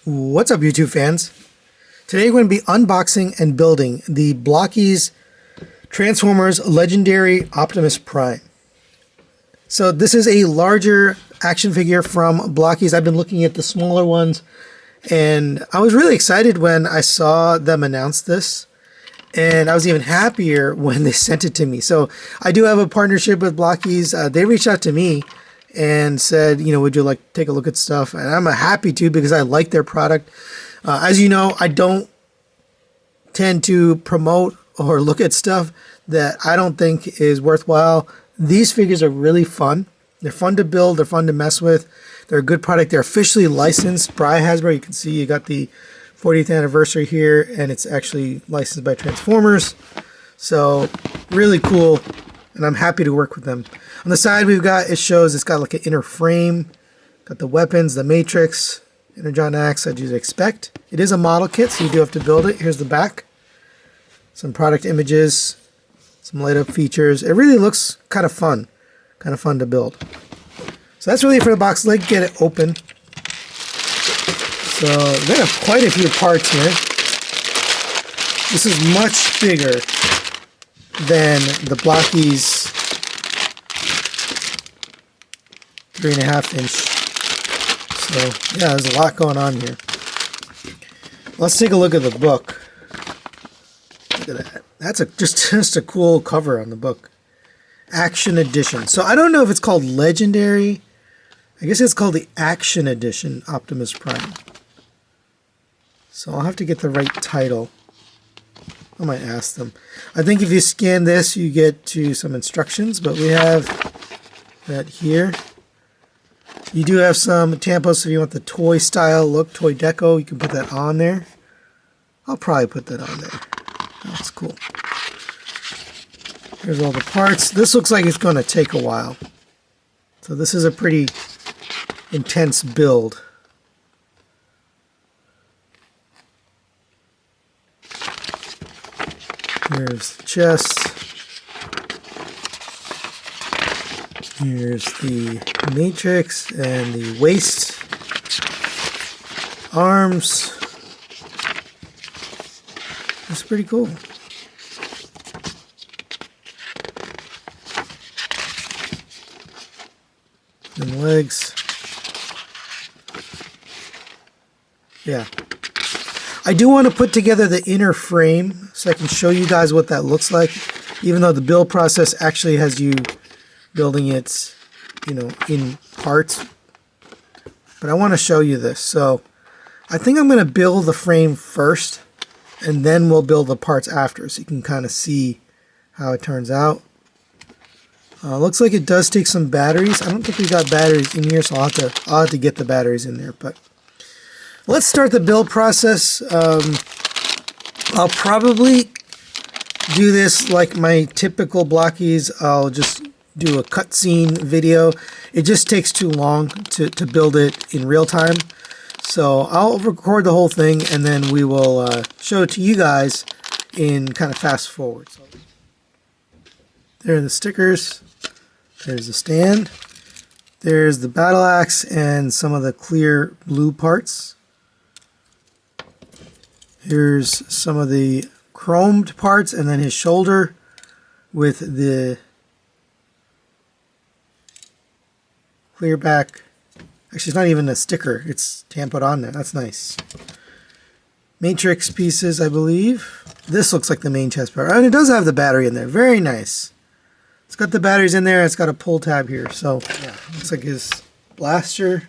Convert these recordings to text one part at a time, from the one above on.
What's up, YouTube fans? Today we're going to be unboxing and building the Blokees Transformers Legendary Optimus Prime. So this is a larger action figure from Blokees. I've been looking at the smaller ones, and I was really excited when I saw them announce this, and I was even happier when they sent it to me. So I do have a partnership with Blokees. They reached out to me and said, you know, would you like to take a look at stuff? And I'm happy to, because I like their product. As you know, I don't tend to promote or look at stuff that I don't think is worthwhile. These figures are really fun. They're fun to build. They're fun to mess with. They're a good product. They're officially licensed by Hasbro. You can see you got the 40th anniversary here, and it's actually licensed by Transformers. So really cool, and I'm happy to work with them. On the side, we've got, it's got like an inner frame, got the weapons, the matrix, Energon axe, as you'd expect. It is a model kit, so you do have to build it. Here's the back. Some product images, some light up features. It really looks kind of fun to build. So that's really it for the box. Let's get it open. So they have quite a few parts here. This is much bigger than the Blokees 3.5 inch. So yeah, there's a lot going on here. Let's take a look at the book. Look at that. That's just a cool cover on the book. Action Edition. So I don't know if it's called Legendary. I guess it's called the Action Edition Optimus Prime. So I'll have to get the right title. I might ask them. I think if you scan this, you get to some instructions, but we have that here. You do have some tampos if you want the toy style look, toy deco. You can put that on there. I'll probably put that on there. That's cool. Here's all the parts. This looks like it's going to take a while. So this is a pretty intense build. Here's the chest. Here's the matrix and the waist. Arms. That's pretty cool. And legs. Yeah. I do want to put together the inner frame so I can show you guys what that looks like, even though the build process actually has you building it, you know, in parts. But I want to show you this. So I think I'm going to build the frame first, and then we'll build the parts after, so you can kind of see how it turns out. Looks like it does take some batteries. I don't think we got batteries in here, so I'll have to get the batteries in there. But let's start the build process. I'll probably do this like my typical Blokees. I'll just do a cutscene video. It just takes too long to build it in real time. So I'll record the whole thing, and then we will show it to you guys in kind of fast forward. So there are the stickers. There's the stand. There's the battle axe and some of the clear blue parts. Here's some of the chromed parts, and then his shoulder with the clear back. Actually, it's not even a sticker. It's tampoed on there. That's nice. Matrix pieces, I believe. This looks like the main chest part. And it does have the battery in there. Very nice. It's got the batteries in there. It's got a pull tab here. So, yeah, looks like his blaster.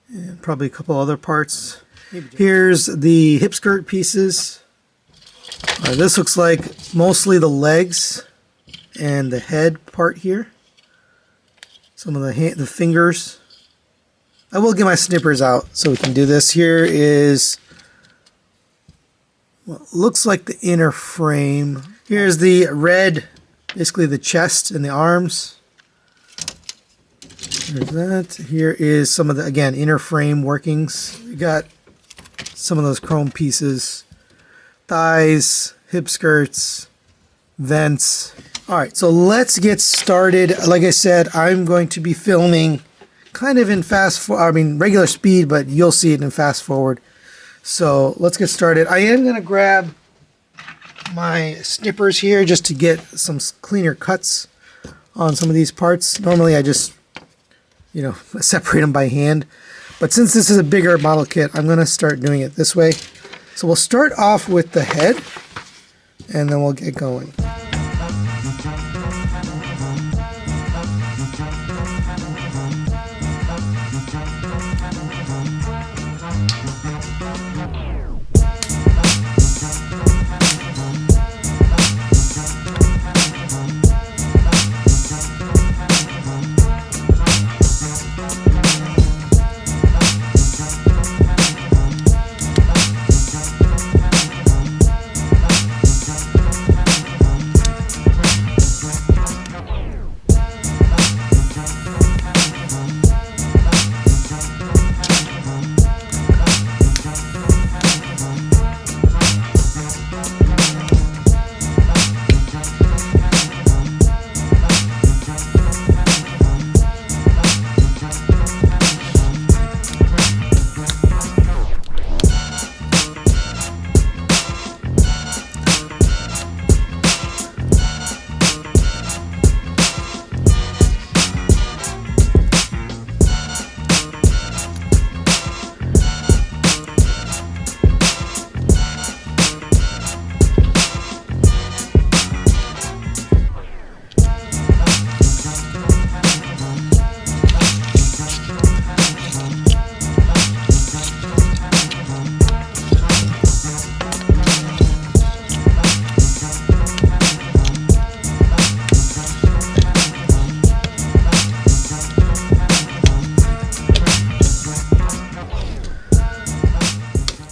And probably a couple other parts. Here's the hip skirt pieces. This looks like mostly the legs and the head part here. Some of the fingers. I will get my snippers out so we can do this. Here is what looks like the inner frame. Here's the red, basically the chest and the arms. There's that. Here is some of the, again, inner frame workings. We got some of those chrome pieces. Thighs, hip skirts, vents. All right, so let's get started. Like I said, I'm going to be filming kind of in regular speed, but you'll see it in fast forward. So let's get started. I am going to grab my snippers here just to get some cleaner cuts on some of these parts. Normally I just, separate them by hand. But since this is a bigger model kit, I'm going to start doing it this way. So we'll start off with the head, and then we'll get going.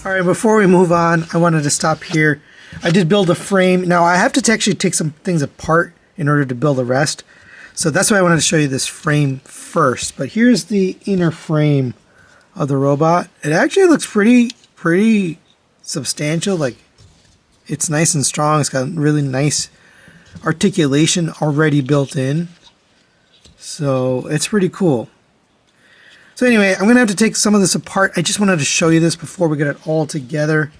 Alright, before we move on, I wanted to stop here. I did build a frame. Now, I have to actually take some things apart in order to build the rest. So that's why I wanted to show you this frame first. But here's the inner frame of the robot. It actually looks pretty substantial. Like, it's nice and strong. It's got really nice articulation already built in. So it's pretty cool. So anyway, I'm going to have to take some of this apart. I just wanted to show you this before we get it all together,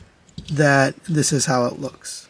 that this is how it looks.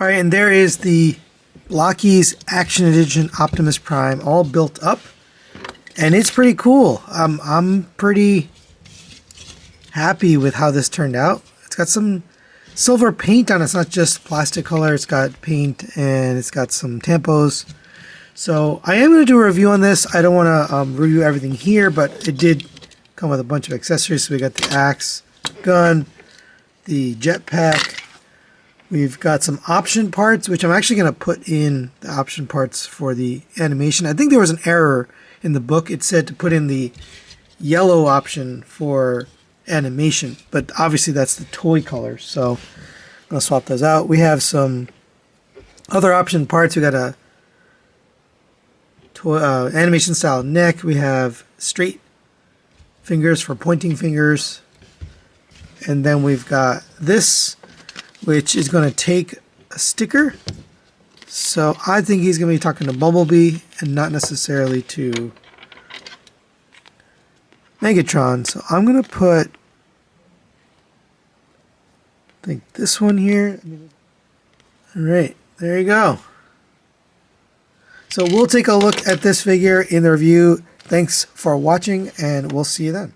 right, and there is the Blokees Action Edition Optimus Prime all built up. And it's pretty cool. I'm pretty happy with how this turned out. It's got some silver paint on it. It's not just plastic color. It's got paint and it's got some tampos. So I am going to do a review on this. I don't want to review everything here, but it did come with a bunch of accessories. So we got the axe, gun, the jetpack. We've got some option parts, which I'm actually going to put in the option parts for the animation. I think there was an error in the book. It said to put in the yellow option for animation, but obviously that's the toy color, so I'm going to swap those out. We have some other option parts. We got a animation style neck. We have straight fingers for pointing fingers, and then we've got this, which is going to take a sticker. So I think he's going to be talking to Bumblebee and not necessarily to Megatron. So I'm going to put, I think, this one here. All right, there you go. So we'll take a look at this figure in the review. Thanks for watching, and we'll see you then.